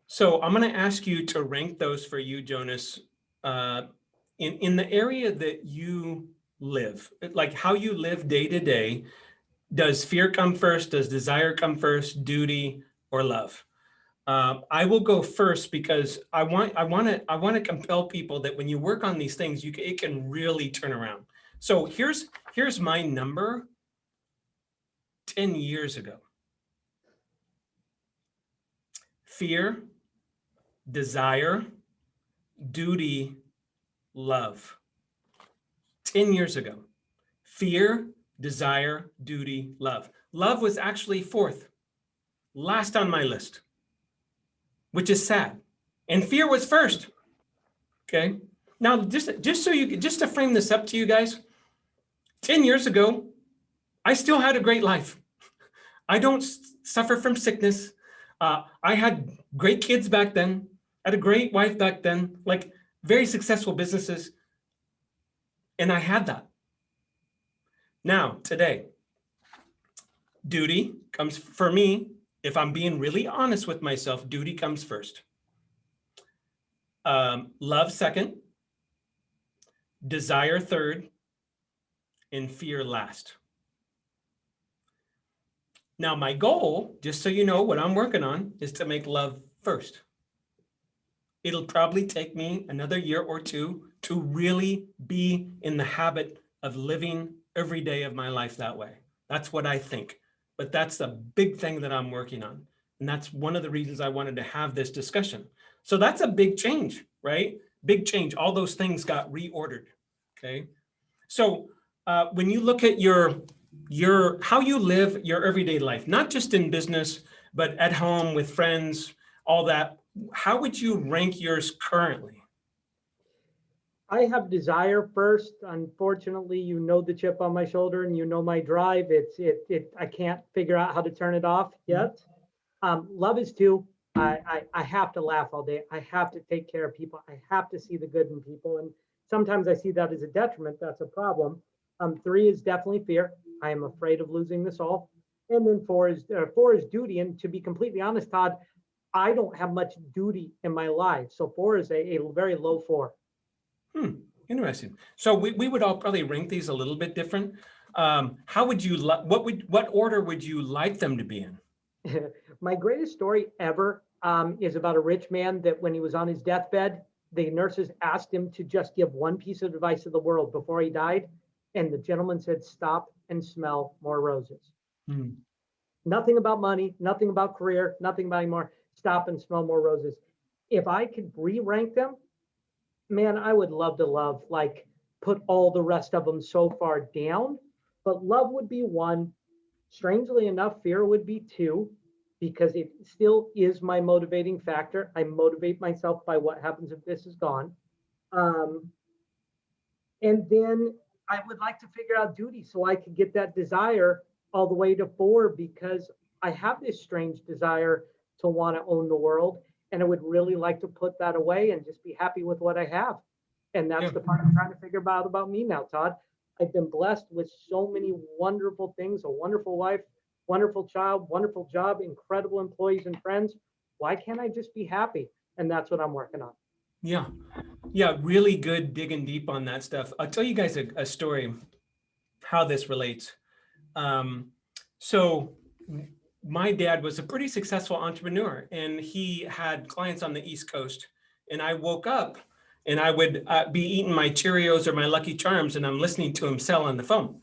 So I'm going to ask you to rank those for you, Jonas, in the area that you live, like how you live day to day. Does fear come first? Does desire come first? Duty or love? I will go first because I want to compel people that when you work on these things, it can really turn around. So here's my number 10 years ago. fear, desire, duty, love. 10 years ago. Fear, desire, duty, love. Love was actually fourth, last on my list, which is sad. And fear was first. Okay. Now, just to frame this up to you guys, 10 years ago, I still had a great life. I don't suffer from sickness. I had great kids back then. I had a great wife back then, like very successful businesses. And I had that. Now, today, duty comes for me. If I'm being really honest with myself, duty comes first. Love second, desire third, and fear last. Now, my goal, just so you know what I'm working on, is to make love first. It'll probably take me another year or two to really be in the habit of living every day of my life that way. That's what I think. But that's the big thing that I'm working on. And that's one of the reasons I wanted to have this discussion. So that's a big change, right? Big change. All those things got reordered. Okay. So when you look at your how you live your everyday life, not just in business, but at home with friends, all that, how would you rank yours currently? I have desire first. Unfortunately, you know the chip on my shoulder and you know my drive. I can't figure out how to turn it off yet. Love is two. I have to laugh all day. I have to take care of people. I have to see the good in people. And sometimes I see that as a detriment. That's a problem. Three is definitely fear. I am afraid of losing this all. And then four is duty. And to be completely honest, Todd, I don't have much duty in my life. So four is a very low four. Interesting. So we would all probably rank these a little bit different. How would you what order would you like them to be in? My greatest story ever is about a rich man that when he was on his deathbed, the nurses asked him to just give one piece of advice to the world before he died. And the gentleman said, stop and smell more roses. Nothing about money, nothing about career, nothing about anymore. Stop and smell more roses. If I could re-rank them, man, I would love to love, like put all the rest of them so far down, but love would be one. Strangely enough, fear would be two, because it still is my motivating factor. I motivate myself by what happens if this is gone. And then I would like to figure out duty so I could get that desire all the way to four, because I have this strange desire to want to own the world. And I would really like to put that away and just be happy with what I have. And that's the part I'm trying to figure out about me now, Todd. I've been blessed with so many wonderful things, a wonderful wife, wonderful child, wonderful job, incredible employees and friends. Why can't I just be happy? And that's what I'm working on. Yeah. Yeah. Really good digging deep on that stuff. I'll tell you guys a story, how this relates. So my dad was a pretty successful entrepreneur, and he had clients on the East Coast. And I woke up and I would be eating my Cheerios or my Lucky Charms, and I'm listening to him sell on the phone.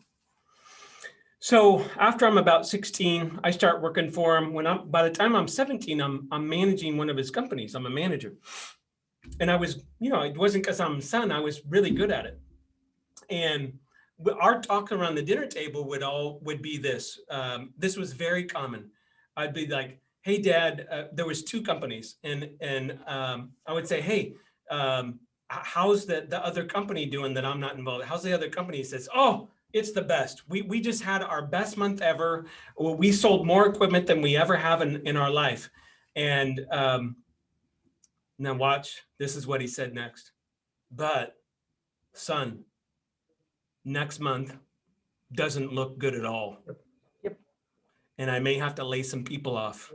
So after I'm about 16, I start working for him. By the time I'm 17, I'm managing one of his companies. I'm a manager. And I was, it wasn't because I'm his son, I was really good at it. And our talk around the dinner table would be this. This was very common. I'd be like, hey, Dad, there was two companies. And I would say, hey, how's the other company doing that I'm not involved? How's the other company? He says, oh, it's the best. We just had our best month ever. We sold more equipment than we ever have in our life. And now watch, this is what he said next. But son, next month doesn't look good at all. Yep. And I may have to lay some people off.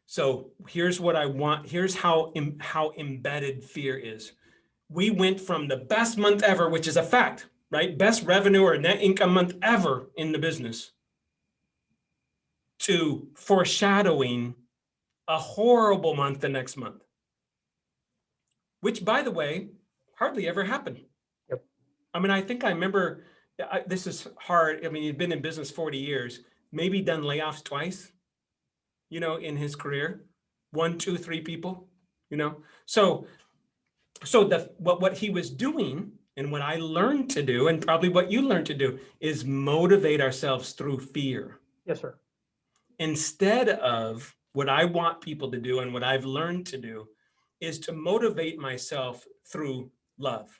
So here's what I want. Here's how embedded fear is. We went from the best month ever, which is a fact, right? Best revenue or net income month ever in the business, to foreshadowing a horrible month the next month, which, by the way, hardly ever happened. Yep. I mean, I think I remember, this is hard. I mean, you've been in business 40 years, maybe done layoffs twice. in his career. 1, 2, 3 people, So what he was doing and what I learned to do, and probably what you learned to do, is motivate ourselves through fear. Yes, sir. Instead of what I want people to do and what I've learned to do is to motivate myself through love.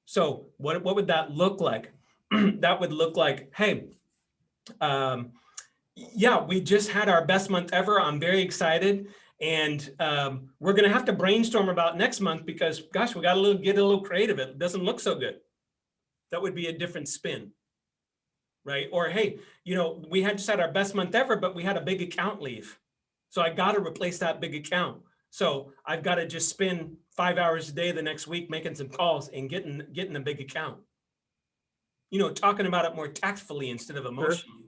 So what would that look like? That would look like, hey, yeah, we just had our best month ever. I'm very excited. And we're going to have to brainstorm about next month because, gosh, we got to get a little creative. It doesn't look so good. That would be a different spin, right? Or, hey, we had just had our best month ever, but we had a big account leave. So I got to replace that big account. So I've got to just spend 5 hours a day the next week making some calls and getting a big account. Talking about it more tactfully instead of emotionally.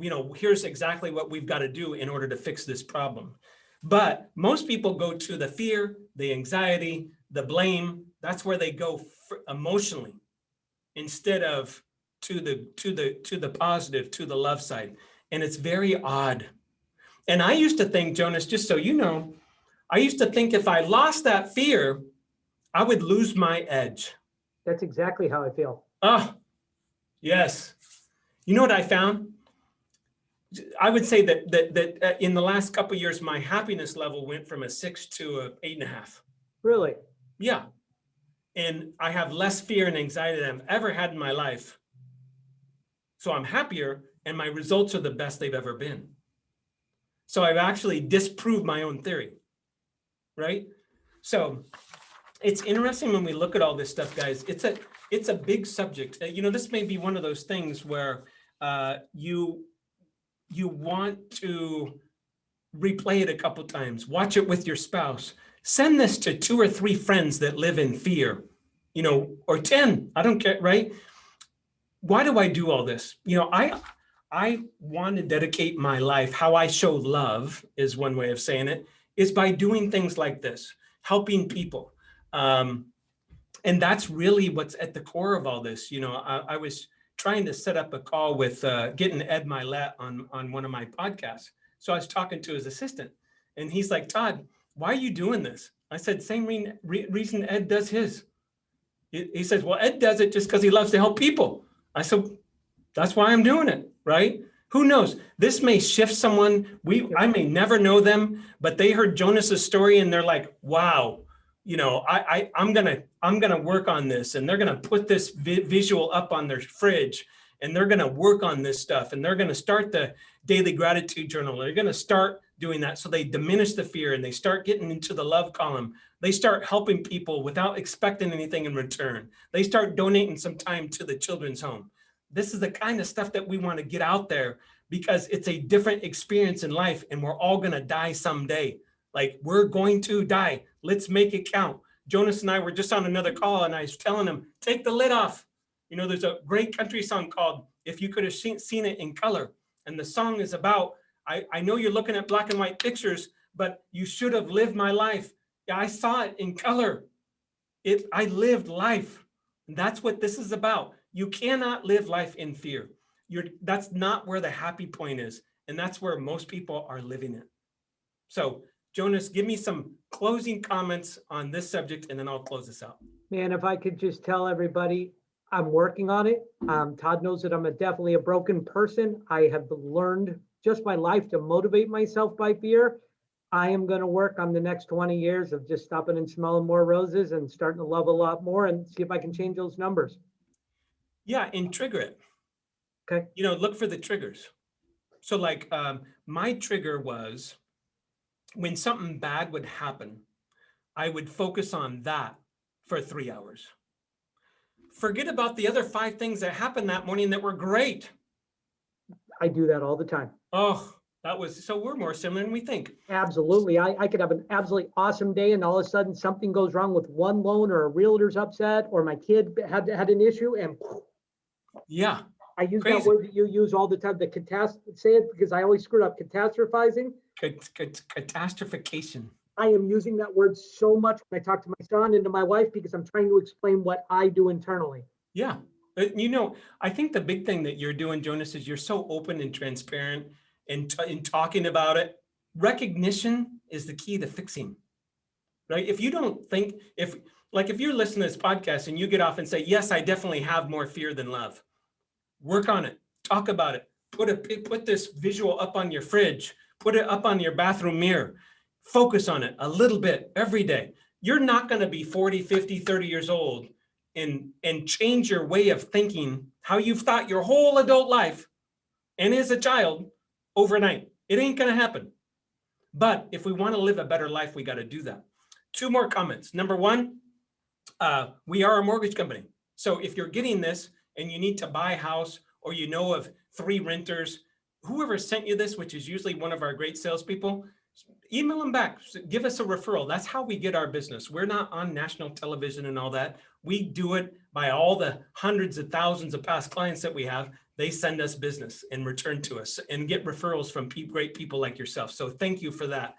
Sure. Here's exactly what we've got to do in order to fix this problem. But most people go to the fear, the anxiety, the blame. That's where they go emotionally, instead of to the positive, to the love side. And it's very odd. And I used to think, Jonas, just so you know, I used to think if I lost that fear, I would lose my edge. That's exactly how I feel. Oh, yes. You know what I found? I would say that in the last couple of years, my happiness level went from a 6 to a 8.5. Really? Yeah. And I have less fear and anxiety than I've ever had in my life. So I'm happier and my results are the best they've ever been. So I've actually disproved my own theory, right? So it's interesting when we look at all this stuff, guys. It's a big subject. This may be one of those things where you want to replay it a couple times, watch it with your spouse, send this to 2 or 3 friends that live in fear, or 10, I don't care, right? Why do I do all this? I want to dedicate my life, how I show love is one way of saying it, is by doing things like this, helping people. And that's really what's at the core of all this. I was trying to set up a call with getting Ed Milet on one of my podcasts. So I was talking to his assistant and he's like, Todd, why are you doing this? I said, same reason Ed does his. He says, well, Ed does it just because he loves to help people. I said, that's why I'm doing it, right? Who knows? This may shift someone. I may never know them, but they heard Jonas's story and they're like, wow, I'm gonna work on this, and they're gonna put this visual up on their fridge, and they're gonna work on this stuff, and they're gonna start the daily gratitude journal. They're gonna start doing that, so they diminish the fear and they start getting into the love column. They start helping people without expecting anything in return. They start donating some time to the children's home. This is the kind of stuff that we want to get out there because it's a different experience in life, and we're all gonna die someday. Like, we're going to die. Let's make it count. Jonas and I were just on another call and I was telling him, take the lid off. There's a great country song called If You Could Have Seen It in Color. And the song is about, I know you're looking at black and white pictures, but you should have lived my life. Yeah, I saw it in color. I lived life. And that's what this is about. You cannot live life in fear. That's not where the happy point is. And that's where most people are living it. So Jonas, give me some closing comments on this subject, and then I'll close this out. Man, if I could just tell everybody, I'm working on it. Todd knows that I'm definitely a broken person. I have learned just my life to motivate myself by fear. I am going to work on the next 20 years of just stopping and smelling more roses and starting to love a lot more and see if I can change those numbers. Yeah, and trigger it. Okay. Look for the triggers. So like my trigger was, when something bad would happen, I would focus on that for 3 hours. Forget about the other 5 things that happened that morning that were great. I do that all the time. Oh, so we're more similar than we think. Absolutely. I could have an absolutely awesome day and all of a sudden something goes wrong with one loan, or a realtor's upset, or my kid had an issue, and yeah. I use that word that you use all the time, say it because I always screw it up, catastrophizing. Catastrophication. I am using that word so much when I talk to my son and to my wife because I'm trying to explain what I do internally. Yeah. I think the big thing that you're doing, Jonas, is you're so open and transparent in talking about it. recognition is the key to fixing, right? If you don't think, if you're listening to this podcast and you get off and say, yes, I definitely have more fear than love, work on it, talk about it, put this visual up on your fridge, put it up on your bathroom mirror, focus on it a little bit every day. You're not going to be 40, 50, 30 years old and change your way of thinking, how you've thought your whole adult life and as a child overnight. It ain't going to happen. But if we want to live a better life, we got to do that. 2 more comments. Number 1, we are a mortgage company. So if you're getting this and you need to buy a house, or you know of 3 renters, whoever sent you this, which is usually one of our great salespeople, email them back, give us a referral. That's how we get our business. We're not on national television and all that. We do it by all the hundreds of thousands of past clients that we have. They send us business and return to us and get referrals from great people like yourself. So thank you for that.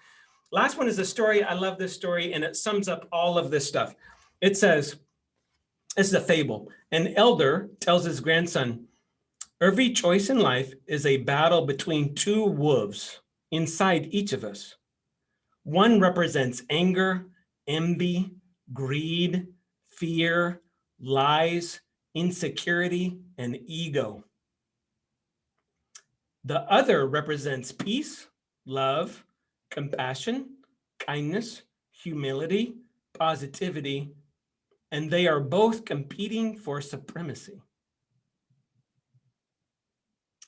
Last one is a story. I love this story, and it sums up all of this stuff. It says, this is a fable. An elder tells his grandson, every choice in life is a battle between 2 wolves inside each of us. One represents anger, envy, greed, fear, lies, insecurity, and ego. The other represents peace, love, compassion, kindness, humility, positivity, and they are both competing for supremacy.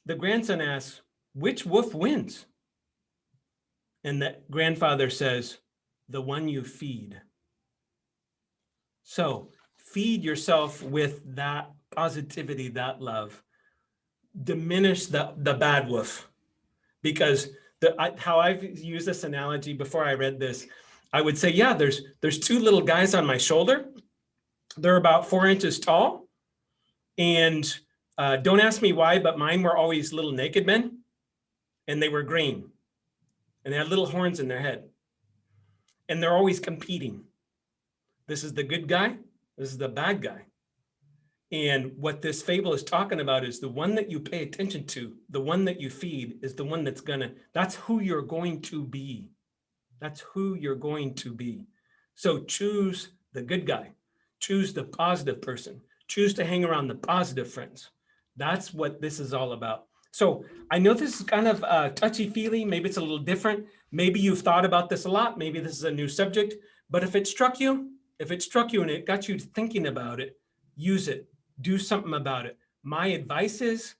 The grandson asks, which wolf wins? And the grandfather says, the one you feed. So feed yourself with that positivity, that love. Diminish the bad wolf. Because how I've used this analogy before I read this, I would say, yeah, there's 2 little guys on my shoulder. They're about 4 inches tall. And don't ask me why, but mine were always little naked men. And they were green. And they had little horns in their head. And they're always competing. This is the good guy. This is the bad guy. And what this fable is talking about is the one that you pay attention to, the one that you feed is the one that's who you're going to be. That's who you're going to be. So choose the good guy. Choose the positive person. Choose to hang around the positive friends. That's what this is all about. So I know this is kind of touchy-feely. Maybe it's a little different. Maybe you've thought about this a lot. Maybe this is a new subject. But if it struck you and it got you thinking about it, use it. Do something about it. My advice is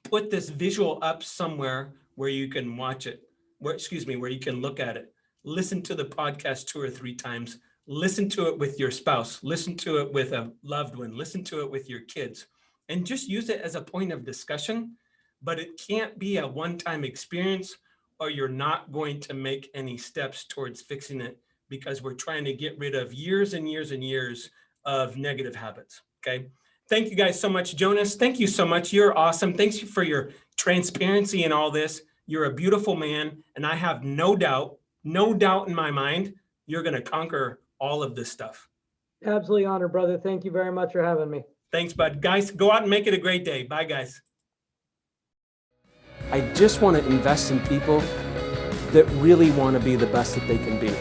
put this visual up somewhere where you can watch it, where you can look at it. Listen to the podcast 2 or 3 times. Listen to it with your spouse. Listen to it with a loved one. Listen to it with your kids. And just use it as a point of discussion. But it can't be a one-time experience, or you're not going to make any steps towards fixing it, because we're trying to get rid of years and years and years of negative habits. Okay. Thank you guys so much. Jonas, thank you so much. You're awesome. Thanks for your transparency in all this. You're a beautiful man. And I have no doubt in my mind, you're going to conquer all of this stuff. Absolutely honored, brother. Thank you very much for having me. Thanks, bud. Guys, go out and make it a great day. Bye, guys. I just want to invest in people that really want to be the best that they can be.